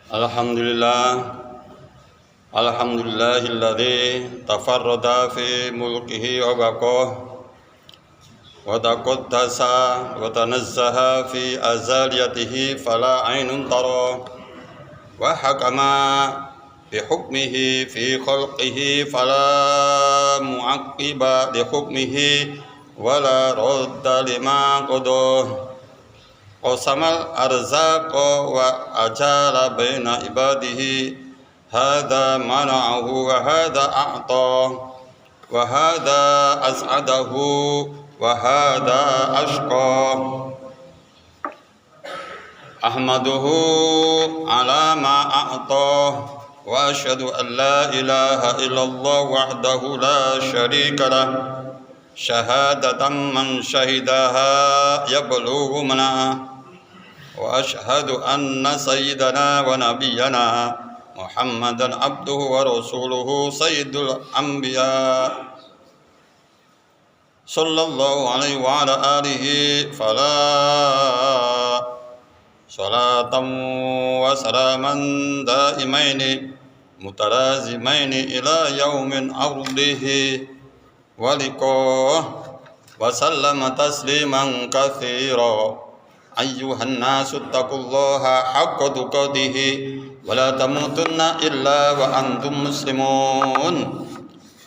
Alhamdulillah, alhamdulillahilladzi tafarrada fi mulkihi wa baqah wa taqaddasa wa tanazzaha fi azaliyatihi fala ainun tara wa hakama bi hukmihi fi khalqihi fala mu'aqqiba li hukmihi wa la radda lima qadah. Qasamal arzaqa wa ajala baina ibadihi hadha mana'ahu wa hadha a'ta wa hadha as'adahu wa hadha ashqa. Ahmaduhu ala ma a'ta wa ashhadu an la ilaha illallah wahdahu la syarika lah syahadatan man syahidaha yablughu mana wa ashhadu anna sayyidana wa nabiyyana Muhammadan abduhu wa rasuluhu sayyidul anbiya sallallahu alaihi wa ala alihi fala salatan wa salaman daimaini mutalazimaini ila yaumin ardihi walikoh wa sallama tasliman katsira. Ayyuhan nasu taqullaha haqqa tuqatih wa la tamutunna illa wa antum muslimun.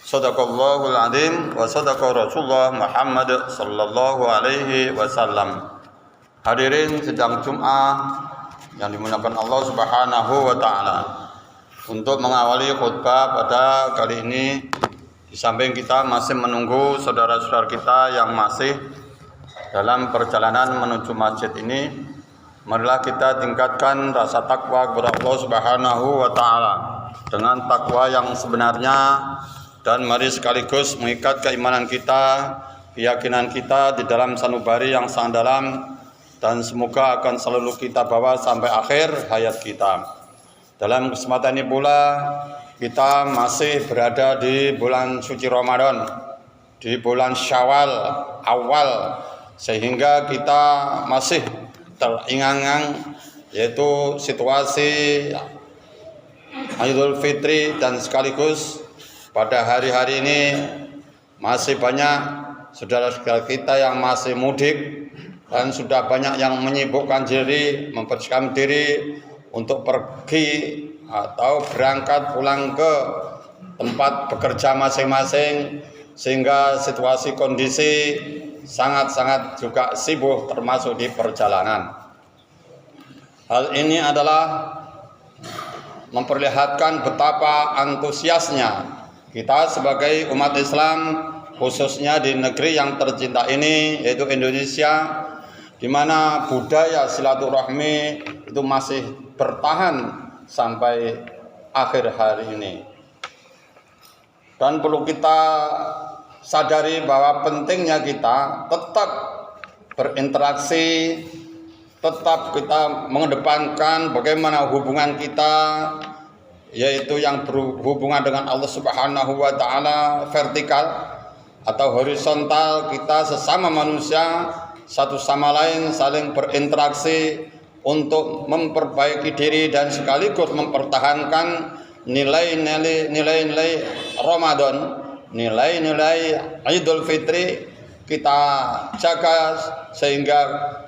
Shadaqallahul azim wa sadaqa Rasulullah Muhammad sallallahu alaihi wasallam. Hadirin sidang Jumat yang dimuliakan Allah Subhanahu wa taala. Untuk mengawali khutbah pada kali ini, di samping kita masih menunggu saudara-saudara kita yang masih dalam perjalanan menuju masjid ini, marilah kita tingkatkan rasa takwa kepada Allah Subhanahu wa taala dengan takwa yang sebenarnya, dan mari sekaligus mengikat keimanan kita, keyakinan kita di dalam sanubari yang sangat dalam, dan semoga akan selalu kita bawa sampai akhir hayat kita. Dalam kesempatan ini pula kita masih berada di bulan suci Ramadan, di bulan Syawal awal, sehingga kita masih teringang-ingang yaitu situasi Idul Fitri, dan sekaligus pada hari-hari ini masih banyak saudara-saudara kita yang masih mudik, dan sudah banyak yang menyibukkan diri, mempersiapkan diri untuk pergi atau berangkat pulang ke tempat bekerja masing-masing, sehingga situasi kondisi sangat-sangat juga sibuk termasuk di perjalanan. Hal ini adalah memperlihatkan betapa antusiasnya kita sebagai umat Islam, khususnya di negeri yang tercinta ini yaitu Indonesia, di mana budaya silaturahmi itu masih bertahan sampai akhir hari ini. Dan perlu kita sadari bahwa pentingnya kita tetap berinteraksi, tetap kita mengedepankan bagaimana hubungan kita, yaitu yang berhubungan dengan Allah Subhanahu wa taala vertikal atau horizontal. Kita sesama manusia satu sama lain saling berinteraksi untuk memperbaiki diri dan sekaligus mempertahankan nilai-nilai Ramadan, nilai-nilai Idul Fitri kita jaga sehingga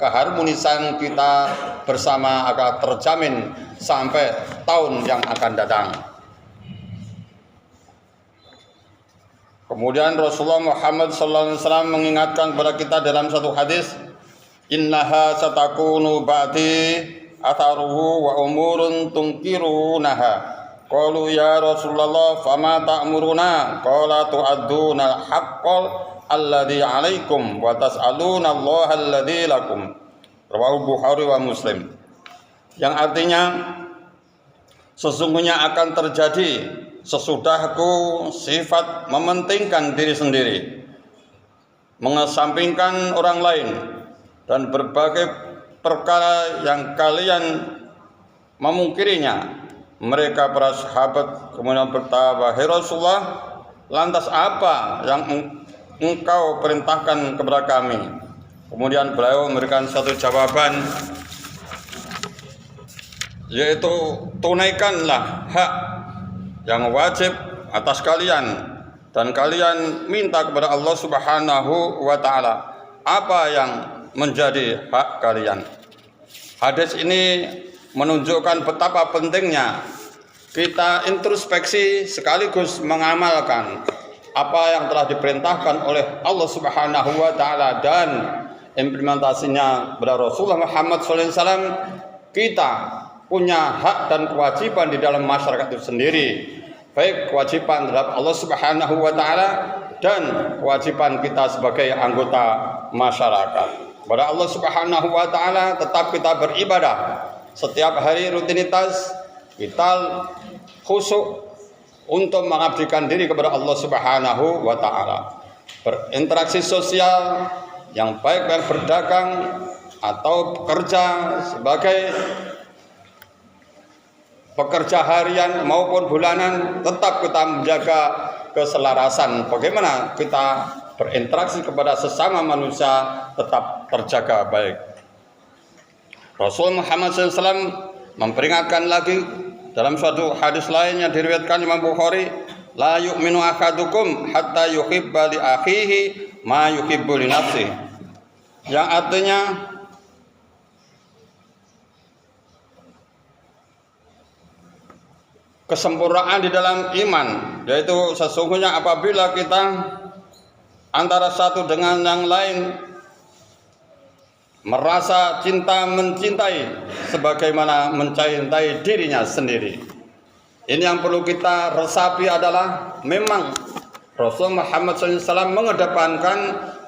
keharmonisan kita bersama akan terjamin sampai tahun yang akan datang. Kemudian Rasulullah Muhammad SAW mengingatkan kepada kita dalam satu hadis, innaha satakunu ba'di atharuhu wa umurun tunkirunaha. Qalu ya Rasulullah fama ta'muruna? Qala tu'adduna al-haqqal alladhi 'alaikum wa tas'aluna Allah alladhi lakum. Rawahu Bukhari wa Muslim. Yang artinya sesungguhnya akan terjadi sesudahku sifat mementingkan diri sendiri, mengesampingkan orang lain, dan berbagai perkara yang kalian memungkirinya. Mereka para sahabat kemudian bertanya, "Wahai Rasulullah, lantas apa yang engkau perintahkan kepada kami?" Kemudian beliau memberikan satu jawaban yaitu tunaikanlah hak yang wajib atas kalian dan kalian minta kepada Allah Subhanahu wa taala apa yang menjadi hak kalian. Hadis ini menunjukkan betapa pentingnya kita introspeksi sekaligus mengamalkan apa yang telah diperintahkan oleh Allah Subhanahu wa taala dan implementasinya kepada Rasulullah Muhammad SAW. Kita punya hak dan kewajiban di dalam masyarakat itu sendiri, baik kewajiban terhadap Allah Subhanahu wa taala dan kewajiban kita sebagai anggota masyarakat. Kepada Allah Subhanahu wa taala tetap kita beribadah setiap hari, rutinitas kita khusyuk untuk mengabdikan diri kepada Allah Subhanahu wa taala. Berinteraksi sosial yang baik, yang berdagang atau bekerja sebagai pekerja harian maupun bulanan, tetap kita menjaga keselarasan. Bagaimana kita berinteraksi kepada sesama manusia tetap terjaga baik. Rasul Muhammad SAW memperingatkan lagi dalam suatu hadis lain yang diriwayatkan Imam Bukhari, la yu'minu ahadukum hatta yuhibba li akhihi ma yuhibbu li nafsihi, yang artinya kesempurnaan di dalam iman, yaitu sesungguhnya apabila kita antara satu dengan yang lain merasa cinta mencintai sebagaimana mencintai dirinya sendiri. Ini yang perlu kita resapi adalah memang Rasul Muhammad SAW mengedepankan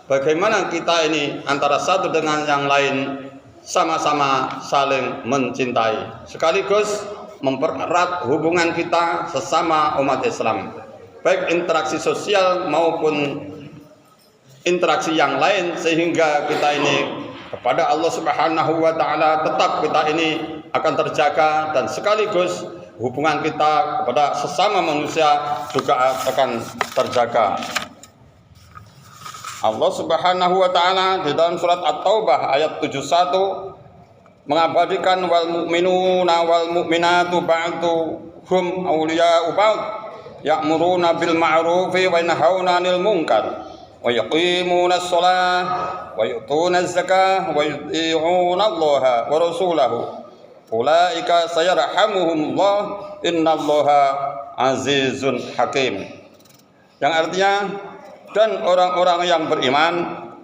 bagaimana kita ini antara satu dengan yang lain sama-sama saling mencintai, sekaligus mempererat hubungan kita sesama umat Islam, baik interaksi sosial maupun interaksi yang lain, sehingga kita ini kepada Allah Subhanahu wa taala tetap kita ini akan terjaga dan sekaligus hubungan kita kepada sesama manusia juga akan terjaga. Allah Subhanahu wa taala di dalam surat At-Taubah ayat 71 mengabadikan wal mu'minuna wal mu'minatu ba'duhum awliya'u ba'd ya'muruna bil ma'rufi wa yanhauna 'anil munkar wa yuqimuna as-shalah wa yu'tuna az-zakah wa yuti'una Allah wa rasulahu ulaika sayarhamuhumullah innallaha azizun hakim, yang artinya dan orang-orang yang beriman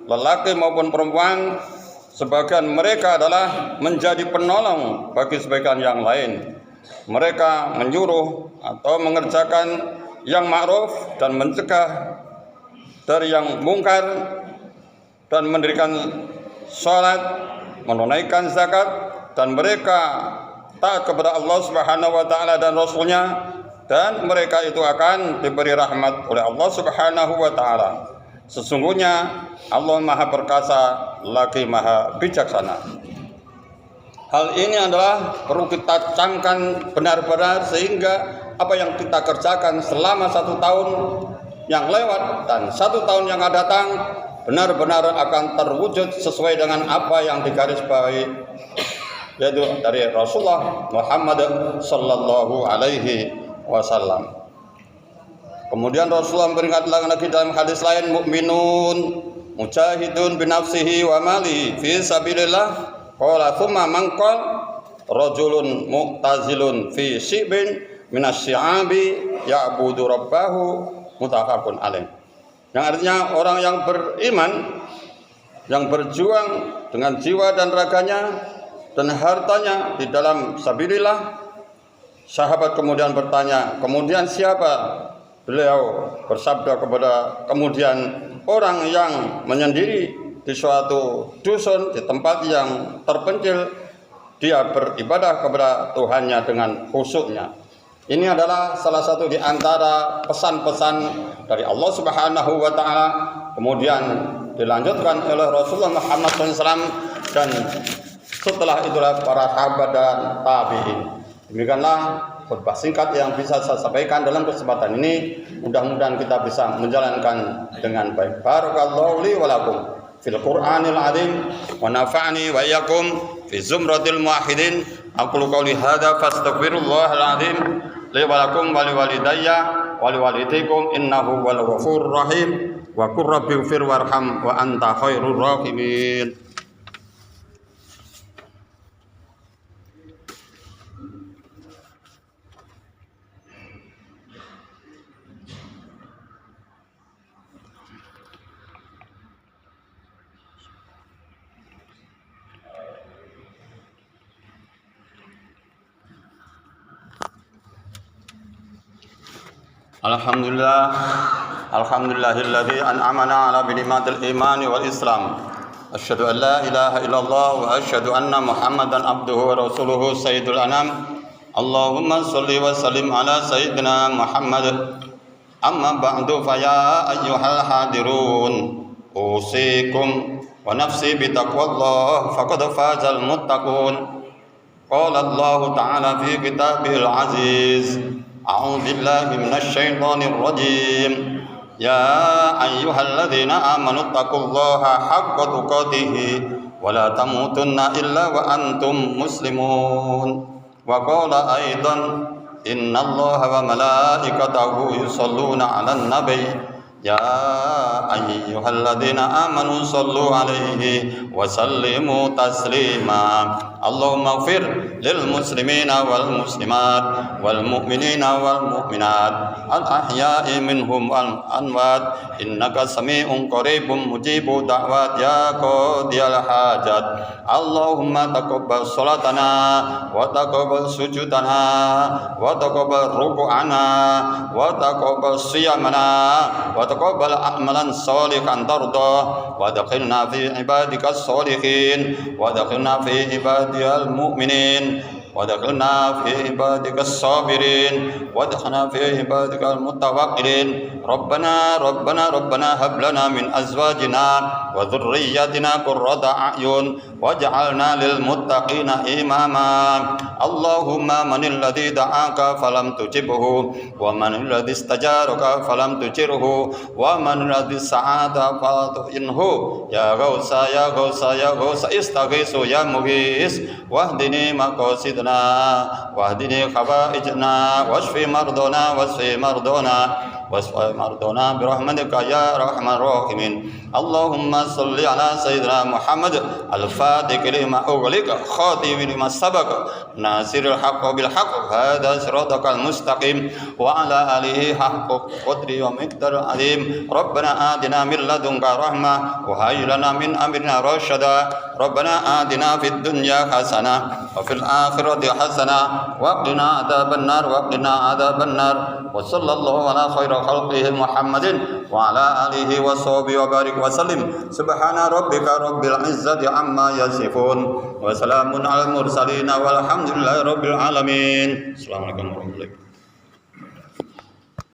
lelaki maupun perempuan sebagian mereka adalah menjadi penolong bagi sebagian yang lain. Mereka menyuruh atau mengerjakan yang ma'ruf dan mencegah dari yang mungkar, dan mendirikan sholat, menunaikan zakat, dan mereka taat kepada Allah Subhanahu wa taala dan Rasulnya, dan mereka itu akan diberi rahmat oleh Allah Subhanahu wa taala. Sesungguhnya Allah Maha Perkasa lagi Maha Bijaksana. Hal ini adalah perlu kita camkan benar-benar, sehingga apa yang kita kerjakan selama 1 tahun yang lewat dan 1 tahun yang akan datang benar-benar akan terwujud sesuai dengan apa yang digarisbawahi, yaitu dari Rasulullah Muhammad sallallahu alaihi wasallam. Kemudian Rasulullah memperingatkan lagi dalam hadis lain, mukminun mujahidun binafsihi wa mali fi sabilillah qala thumma man qala rajulun mu'tazilun fi shibin minasyi'abi ya'budu rabbahu muttafaqun alaih, yang artinya orang yang beriman yang berjuang dengan jiwa dan raganya dan hartanya di dalam sabilillah. Sahabat kemudian bertanya, kemudian siapa? Beliau bersabda kepada kemudian orang yang menyendiri di suatu dusun di tempat yang terpencil, dia beribadah kepada Tuhannya dengan khusyuknya. Ini adalah salah satu di antara pesan-pesan dari Allah Subhanahu wa taala, kemudian dilanjutkan oleh Rasulullah Muhammad SAW, dan setelah itulah para sahabat dan tabi'in. Demikianlah khutbah singkat yang bisa saya sampaikan dalam kesempatan ini. Mudah-mudahan kita bisa menjalankan dengan baik. Barakallahu li wa lakum fil Qur'anil azim wa nafa'ani wa iyyakum fi zumratil muwahhidin. Aqulu qouli hadza fastaghfirullahal azim li wa lakum wa liwalidayya wa liwalidaykum innahu huwal ghafurur rahim wa qur rabbighfir warham wa anta khairur rahimin. Alhamdulillahilladzi an'amana ala ni'matil imani wal islam. Asyhadu an la ilaha illallah wa asyhadu anna Muhammadan abduhu wa rasuluhu sayyidul anam. Allahumma shalli wa sallim ala sayyidina Muhammad. Amma ba'du fa ya ayyuhal hadirun usikum wa nafsi bi taqwallah faqad fazal muttaqun. Qala Allah ta'ala fi kitabil aziz. أعوذ بالله من الشيطان الرجيم يا أيها الذين آمنوا اتقوا الله حق تقاته ولا تموتن إلا وأنتم مسلمون وقال أيضا إن الله وملائكته يصلون على النبي يا أيها الذين آمنوا صلوا عليه وسلموا تسليما اللهم اغفر للمسلمين والمسلمات والمؤمنين والمؤمنات الأحياء منهم والأموات إنك سميع قريب مجيب دعوات يا قاضي الحاجات اللهم تقبل صلاتنا وتقبل سجودنا وتقبل ركوعنا وتقبل صيامنا وتقبل أعمالا صالحا ترضاه وادخلنا في عبادك الصالحين وادخلنا في عبادك المؤمنين وادخلنا في عبادك الصابرين وادخلنا في عبادك المتوكلين ربنا هب لنا من أزواجنا وذرياتنا قرة أعين واجعلنا للمتقين إماما اللهم من الذي دعاك فلم تجبه ومن الذي استجارك فلم تجره ومن الذي سعاك فلا تؤنه يا غوث يا غوث يا غوث استغيث يا مغيث واهدني مقاصدنا واهدني خوائجنا واشف مرضنا برحمتك يا أرحم الراحمين اللهم صل على سيدنا محمد الفاتح لما أغلق خاتم لما سبق ناصر الحق بالحق هذا صراطك المستقيم وعلى آله حق قدره ومقدار عظيم ربنا آتنا من لدنك رحمة وهيئ لنا من أمرنا رشدا ربنا آتنا في الدنيا حسنة وفي الآخرة حسنة وقنا عذاب النار وصلى الله على خير خلقه محمد وعلى آله وصحبه وبارك وسلم سبحان ربك رب العزة عما يصفون وسلام على المرسلين والحمد لله رب العالمين. Assalamualaikum warahmatullahi wabarakatuh.